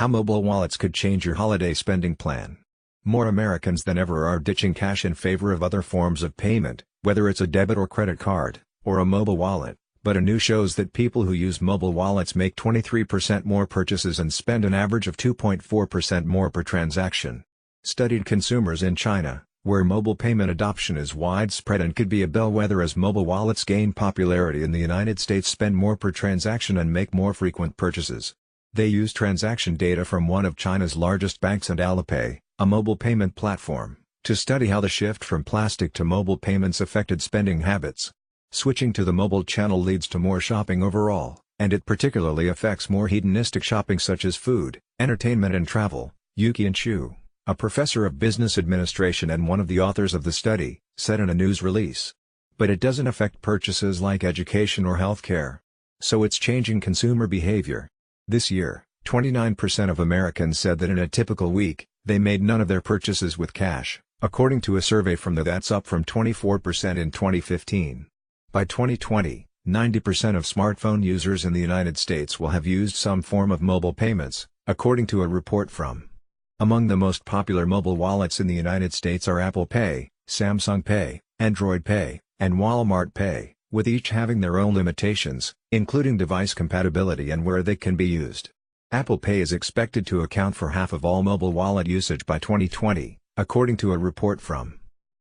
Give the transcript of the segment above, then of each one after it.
How mobile wallets could change your holiday spending plan. More Americans than ever are ditching cash in favor of other forms of payment, whether it's a debit or credit card, or a mobile wallet, but a new shows that people who use mobile wallets make 23% more purchases and spend an average of 2.4% more per transaction. Studied consumers in China, where mobile payment adoption is widespread and could be a bellwether as mobile wallets gain popularity in the United States, spend more per transaction and make more frequent purchases. They use transaction data from one of China's largest banks and Alipay, a mobile payment platform, to study how the shift from plastic to mobile payments affected spending habits. Switching to the mobile channel leads to more shopping overall, and it particularly affects more hedonistic shopping such as food, entertainment and travel, Yuqian Xu, a professor of business administration and one of the authors of the study, said in a news release. But it doesn't affect purchases like education or healthcare. So it's changing consumer behavior. This year, 29% of Americans said that in a typical week, they made none of their purchases with cash, according to a survey from that's up from 24% in 2015. By 2020, 90% of smartphone users in the United States will have used some form of mobile payments, according to a report from. Among the most popular mobile wallets in the United States are Apple Pay, Samsung Pay, Android Pay, and Walmart Pay, with each having their own limitations, including device compatibility and where they can be used. Apple Pay is expected to account for half of all mobile wallet usage by 2020, according to a report from.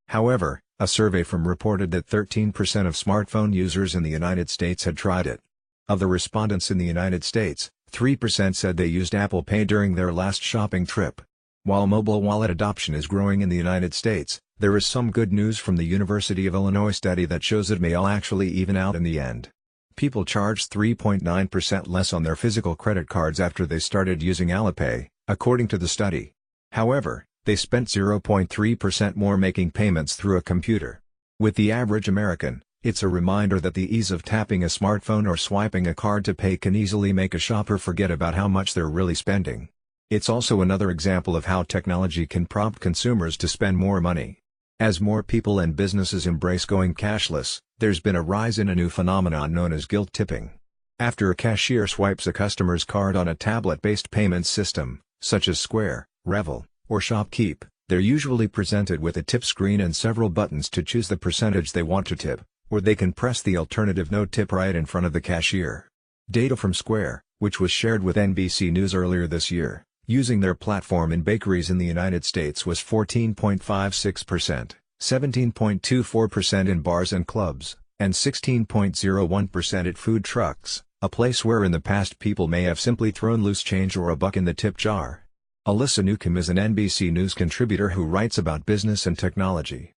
However, a survey from reported that 13% of smartphone users in the United States had tried it. Of the respondents in the United States, 3% said they used Apple Pay during their last shopping trip. While mobile wallet adoption is growing in the United States, there is some good news from the University of Illinois study that shows it may all actually even out in the end. People charged 3.9% less on their physical credit cards after they started using Alipay, according to the study. However, they spent 0.3% more making payments through a computer. With the average American, it's a reminder that the ease of tapping a smartphone or swiping a card to pay can easily make a shopper forget about how much they're really spending. It's also another example of how technology can prompt consumers to spend more money. As more people and businesses embrace going cashless, there's been a rise in a new phenomenon known as guilt tipping. After a cashier swipes a customer's card on a tablet-based payment system, such as Square, Revel, or ShopKeep, they're usually presented with a tip screen and several buttons to choose the percentage they want to tip, or they can press the alternative no tip right in front of the cashier. Data from Square, which was shared with NBC News earlier this year, using their platform in bakeries in the United States was 14.56%, 17.24% in bars and clubs, and 16.01% at food trucks, a place where in the past people may have simply thrown loose change or a buck in the tip jar. Alyssa Newcomb is an NBC News contributor who writes about business and technology.